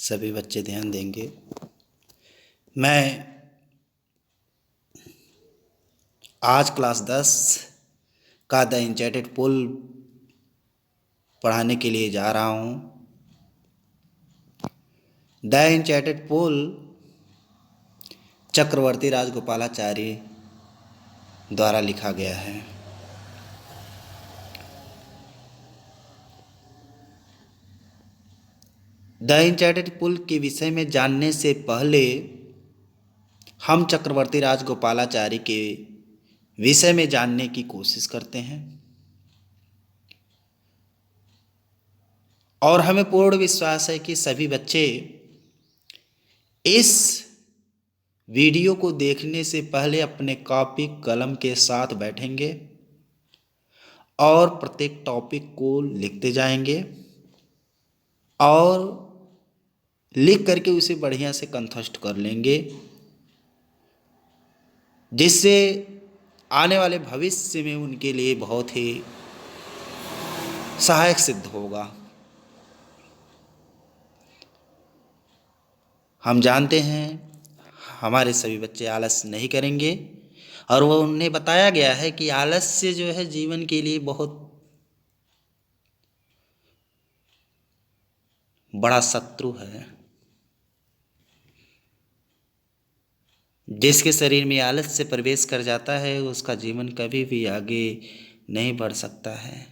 सभी बच्चे ध्यान देंगे। मैं आज क्लास 10 का द इंचेटेड पुल पढ़ाने के लिए जा रहा हूँ। द इंचेटेड पुल चक्रवर्ती राजगोपालाचारी द्वारा लिखा गया है। द इंचेटेड पुल के विषय में जानने से पहले हम चक्रवर्ती राजगोपालाचारी के विषय में जानने की कोशिश करते हैं और हमें पूर्ण विश्वास है कि सभी बच्चे इस वीडियो को देखने से पहले अपने कॉपी कलम के साथ बैठेंगे और प्रत्येक टॉपिक को लिखते जाएंगे और लिख करके उसे बढ़िया से कंठस्थ कर लेंगे, जिससे आने वाले भविष्य में उनके लिए बहुत ही सहायक सिद्ध होगा। हम जानते हैं हमारे सभी बच्चे आलस्य नहीं करेंगे और वो उन्हें बताया गया है कि आलस्य जो है जीवन के लिए बहुत बड़ा शत्रु है। जिसके शरीर में आलस्य प्रवेश कर जाता है उसका जीवन कभी भी आगे नहीं बढ़ सकता है,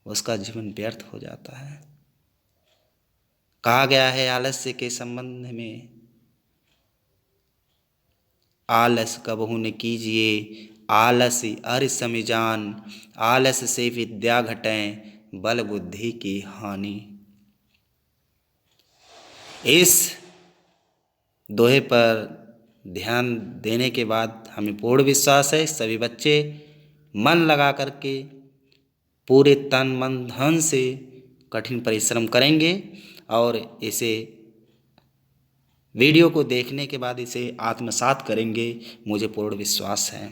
उसका जीवन व्यर्थ हो जाता है। कहा गया है आलस्य के संबंध में, आलस कबहु न कीजिए आलसी अर समिजान, आलस से विद्या घटें बल बुद्धि की हानि। इस दोहे पर ध्यान देने के बाद हमें पूर्ण विश्वास है सभी बच्चे मन लगा करके पूरे तन मन धन से कठिन परिश्रम करेंगे और इसे वीडियो को देखने के बाद इसे आत्मसात करेंगे, मुझे पूर्ण विश्वास है।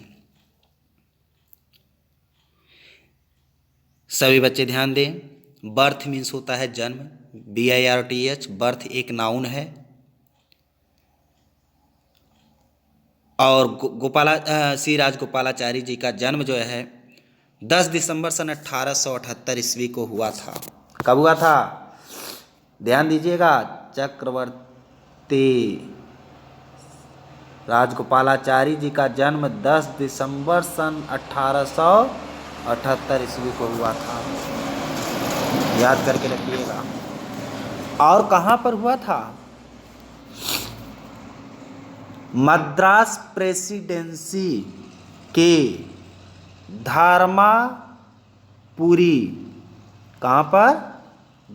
सभी बच्चे ध्यान दें। बर्थ मीन्स होता है जन्म, BIRTH। बर्थ एक नाउन है और श्री राजगोपालाचारी जी का जन्म जो है 10 दिसंबर सन 1878 ईस्वी को हुआ था। कब हुआ था? ध्यान दीजिएगा। चक्रवर्ती राजगोपालाचारी जी का जन्म 10 दिसंबर सन 1878 ईस्वी को हुआ था। याद करके रखिएगा। और कहाँ पर हुआ था? मद्रास प्रेसिडेंसी के धर्मापुरी, कहाँ पर?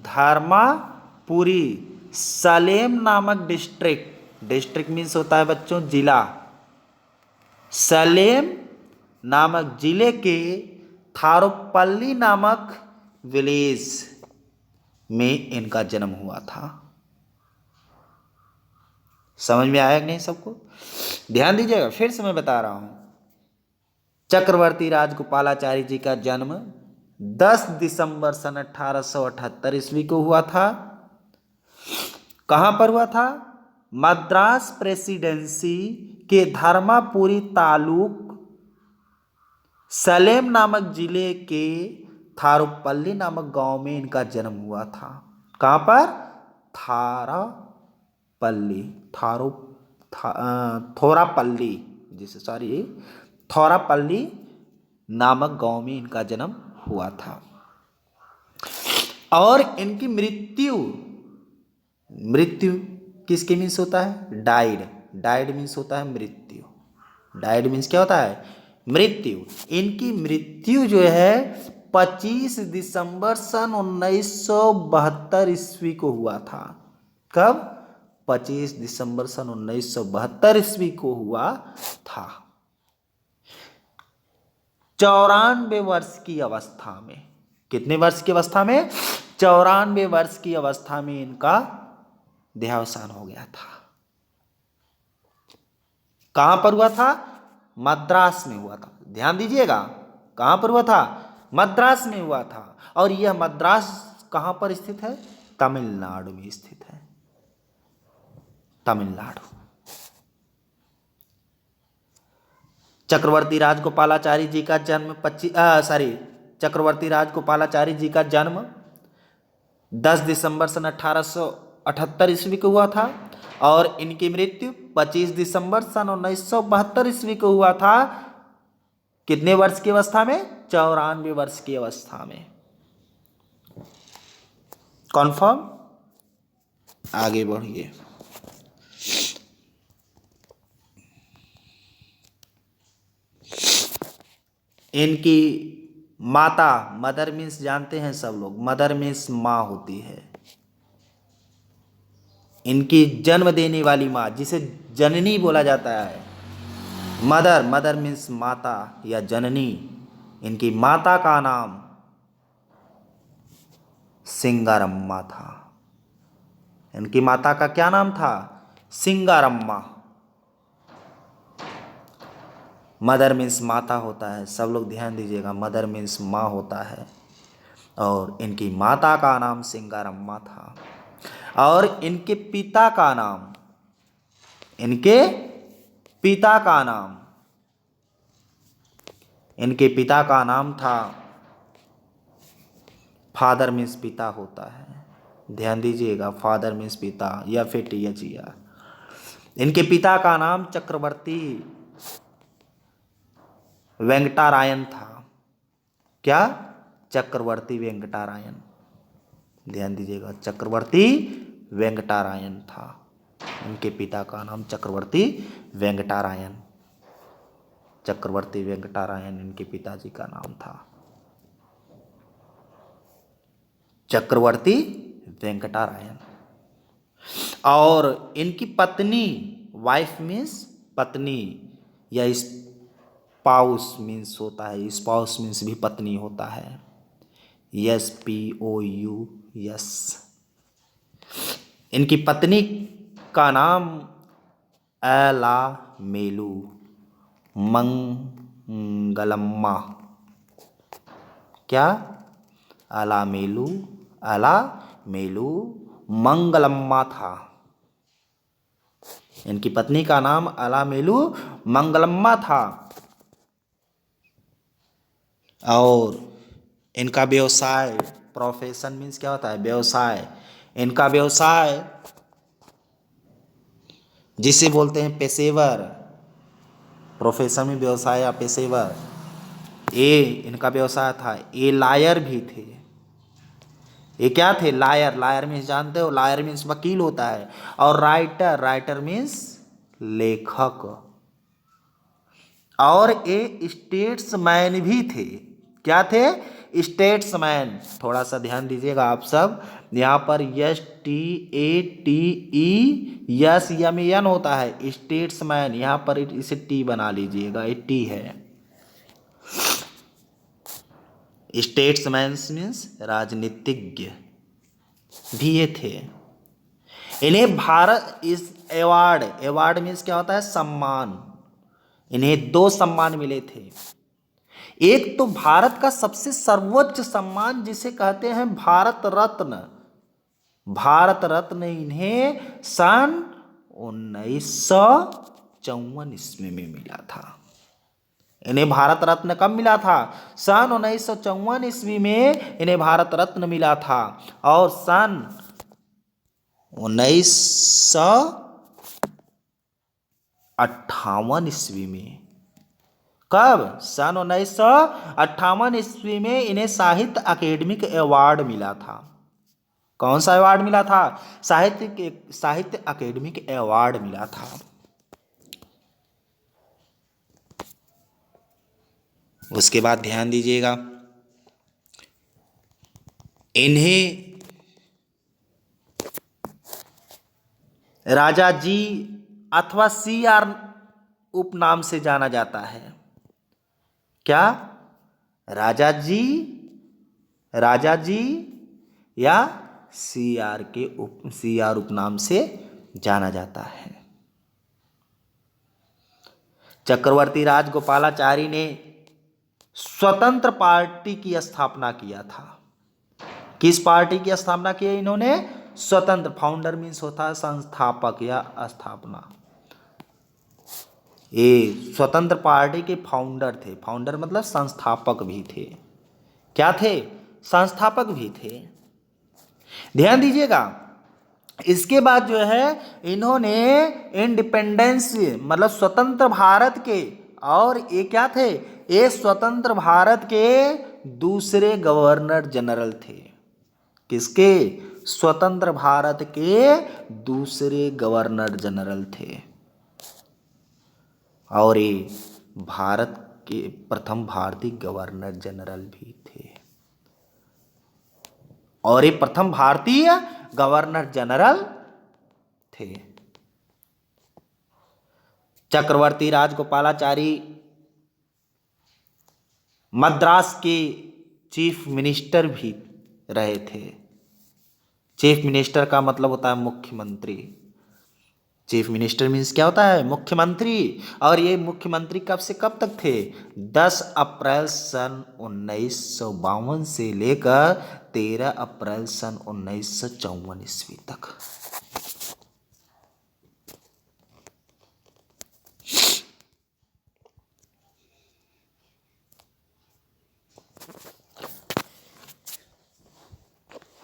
धर्मापुरी सलेम नामक डिस्ट्रिक्ट मीन्स होता है बच्चों जिला। सलेम नामक जिले के थारुपल्ली नामक विलेज में इनका जन्म हुआ था। समझ में आया कि नहीं सबको? ध्यान दीजिएगा, फिर से मैं बता रहा हूं। चक्रवर्ती राजगोपालाचारी जी का जन्म 10 दिसंबर सन 1878 ईस्वी को हुआ था। कहां पर हुआ था? मद्रास प्रेसिडेंसी के धर्मापुरी तालुक सलेम नामक जिले के थारुपल्ली नामक गांव में इनका जन्म हुआ था। कहां पर? थोरापल्ली थोरापल्ली नामक गांव में इनका जन्म हुआ था। और इनकी मृत्यु किसके मीन्स होता है? डाइड मीन्स होता है मृत्यु। डाइड मीन्स क्या होता है? मृत्यु। इनकी मृत्यु जो है 25 दिसंबर सन 1972 ईस्वी को हुआ था। कब? 25 दिसंबर सन 1972 ईस्वी को हुआ था। 94 वर्ष की अवस्था में। कितने वर्ष की अवस्था में? 94 वर्ष की अवस्था में इनका देहावसान हो गया था। कहां पर हुआ था? मद्रास में हुआ था। ध्यान दीजिएगा, कहां पर हुआ था? मद्रास में हुआ था। और यह मद्रास कहां पर स्थित है? तमिलनाडु में स्थित है। तमिलनाडु। चक्रवर्ती राजगोपालाचारी जी का जन्म चक्रवर्ती राजगोपालाचारी जी का जन्म 10 दिसंबर सन 1878 ईस्वी को हुआ था और इनकी मृत्यु 25 दिसंबर सन 1972 ईस्वी को हुआ था। कितने वर्ष की अवस्था में? 94 वर्ष की अवस्था में। कॉन्फर्म? आगे बढ़िए। इनकी माता, मदर मीन्स जानते हैं सब लोग, मदर मीन्स माँ होती है। इनकी जन्म देने वाली माँ, जिसे जननी बोला जाता है, मदर मीन्स माता या जननी। इनकी माता का नाम सिंगारम्मा था। इनकी माता का क्या नाम था? सिंगारम्मा। मदर मीन्स माता होता है, सब लोग ध्यान दीजिएगा, मदर मीन्स माँ होता है और इनकी माता का नाम सिंगारम्मा था। और इनके पिता का नाम, इनके पिता का नाम, इनके पिता का नाम था, फादर मीन्स पिता होता है, ध्यान दीजिएगा, फादर मीन्स पिता या फिर टीएचईआर। इनके पिता का नाम चक्रवर्ती वेंकटारायन था। क्या? चक्रवर्ती वेंकटारायन, ध्यान दीजिएगा, चक्रवर्ती वेंकटारायन था। इनके पिता का नाम चक्रवर्ती वेंकटारायन, चक्रवर्ती वेंकटारायन इनके पिताजी का नाम था, चक्रवर्ती वेंकटारायन। और इनकी पत्नी, वाइफ मीन्स पत्नी या स्पाउस मीन्स होता है, स्पाउस मीन्स भी पत्नी होता है, SPOUS। इनकी पत्नी का नाम अलामेलू मंगलम्मा। क्या? अलामेलू मंगलम्मा था। इनकी पत्नी का नाम अलामेलू मंगलम्मा था। और इनका व्यवसाय, प्रोफेशन मीन्स क्या होता है? व्यवसाय। इनका व्यवसाय जिसे बोलते हैं पेशेवर, प्रोफेशन में व्यवसाय या पेशेवर, इनका व्यवसाय था। ये लायर भी थे। ये क्या थे? लायर। लायर मीन्स जानते हो, लायर मीन्स वकील होता है। और राइटर मीन्स लेखक। और ये स्टेट्समैन भी थे। क्या थे? स्टेट्समैन। थोड़ा सा ध्यान दीजिएगा आप सब, यहाँ पर STATESMAN होता है, स्टेट्समैन। यहाँ पर इसे टी बना लीजिएगा, ये टी है। स्टेट्समैन मीन्स राजनीतिज्ञ भी ये थे। इन्हें भारत इस अवार्ड मीन्स क्या होता है? सम्मान। इन्हें 2 सम्मान मिले थे। एक तो भारत का सबसे सर्वोच्च सम्मान जिसे कहते हैं भारत रत्न। भारत रत्न इन्हें सन 1954 ईस्वी में मिला था। इन्हें भारत रत्न कब मिला था? सन 1954 ईस्वी में इन्हें भारत रत्न मिला था। और सन 1958 ईस्वी में, कब? सन 1958 ईस्वी में इन्हें साहित्य अकेडमिक अवार्ड मिला था। कौन सा अवार्ड मिला था? साहित्य अकेडमिक अवार्ड मिला था। उसके बाद ध्यान दीजिएगा, इन्हें राजा जी अथवा CR उपनाम से जाना जाता है। क्या? राजा जी या CR उपनाम से जाना जाता है। चक्रवर्ती राजगोपालाचारी ने स्वतंत्र पार्टी की स्थापना किया था। किस पार्टी की स्थापना की इन्होंने? स्वतंत्र, फाउंडर मीन्स होता है संस्थापक या स्थापना। ये स्वतंत्र पार्टी के फाउंडर थे, फाउंडर मतलब संस्थापक भी थे। क्या थे? संस्थापक भी थे। ध्यान दीजिएगा, इसके बाद जो है इन्होंने इंडिपेंडेंस मतलब स्वतंत्र भारत के, और ये क्या थे? ये स्वतंत्र भारत के दूसरे गवर्नर जनरल थे। किसके? स्वतंत्र भारत के दूसरे गवर्नर जनरल थे। और ये भारत के प्रथम भारतीय गवर्नर जनरल भी थे। और ये प्रथम भारतीय गवर्नर जनरल थे। चक्रवर्ती राजगोपालाचारी मद्रास के चीफ मिनिस्टर भी रहे थे। चीफ मिनिस्टर का मतलब होता है मुख्यमंत्री। चीफ मिनिस्टर मीन्स क्या होता है? मुख्यमंत्री। और ये मुख्यमंत्री कब से कब तक थे? 10 अप्रैल सन 1952 से लेकर 13 अप्रैल सन 1954 ईस्वी तक।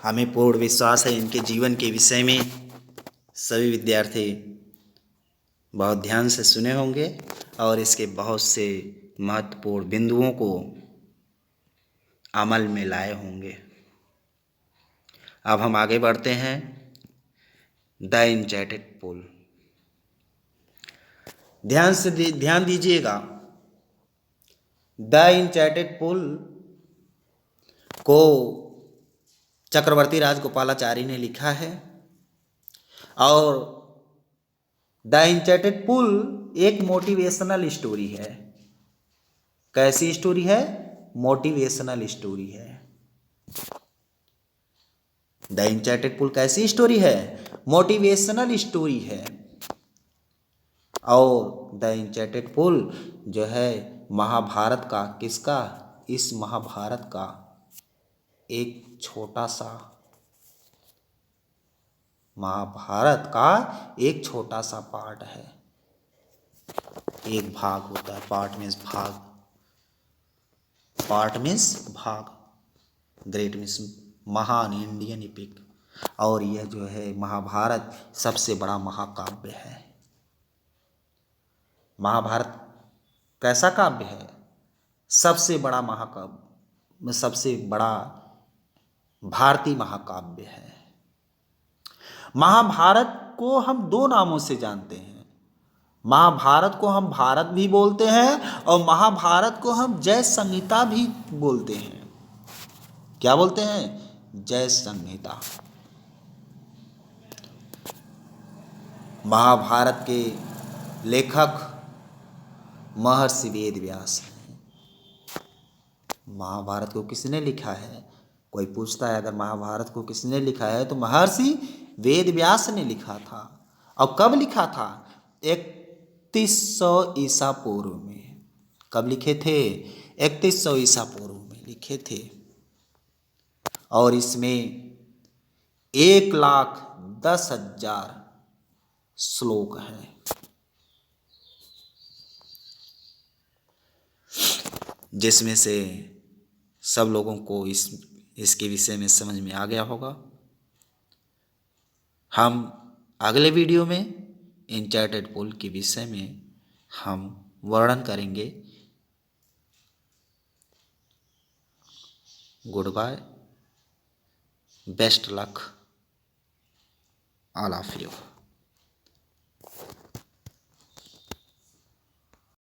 हमें पूर्ण विश्वास है इनके जीवन के विषय में सभी विद्यार्थी बहुत ध्यान से सुने होंगे और इसके बहुत से महत्वपूर्ण बिंदुओं को अमल में लाए होंगे। अब हम आगे बढ़ते हैं। The enchanted pool. ध्यान दीजिएगा, द इंचैंटेड पूल को चक्रवर्ती राजगोपालाचारी ने लिखा है। और द इंचैंटेड पूल एक मोटिवेशनल स्टोरी है। कैसी स्टोरी है? मोटिवेशनल स्टोरी है। द इंचैंटेड पूल कैसी स्टोरी है? मोटिवेशनल स्टोरी है। और द इंचैंटेड पूल जो है महाभारत का, किसका? इस महाभारत का एक छोटा सा, महाभारत का एक छोटा सा पार्ट है। एक भाग होता है, पार्ट मीन्स भाग, पार्ट मीन्स भाग, ग्रेट मीन्स महान, इंडियन एपिक। और यह जो है महाभारत सबसे बड़ा महाकाव्य है। महाभारत कैसा काव्य है? सबसे बड़ा महाकाव्य, सबसे बड़ा भारतीय महाकाव्य है। महाभारत को हम दो नामों से जानते हैं। महाभारत को हम भारत भी बोलते हैं और महाभारत को हम जय संहिता भी बोलते हैं। क्या बोलते हैं? जय संहिता। महाभारत के लेखक महर्षि वेद व्यास हैं। महाभारत को किसने लिखा है? कोई पूछता है अगर महाभारत को किसने लिखा है तो महर्षि वेद व्यास ने लिखा था। और कब लिखा था? 3100 ईसा पूर्व में। कब लिखे थे? 3100 ईसा पूर्व में लिखे थे। और इसमें 1,10,000 श्लोक हैं। जिसमें से सब लोगों को इसके विषय में समझ में आ गया होगा। हम अगले वीडियो में इंचैंटेड पूल के विषय में हम वर्णन करेंगे। Goodbye, best luck all of you.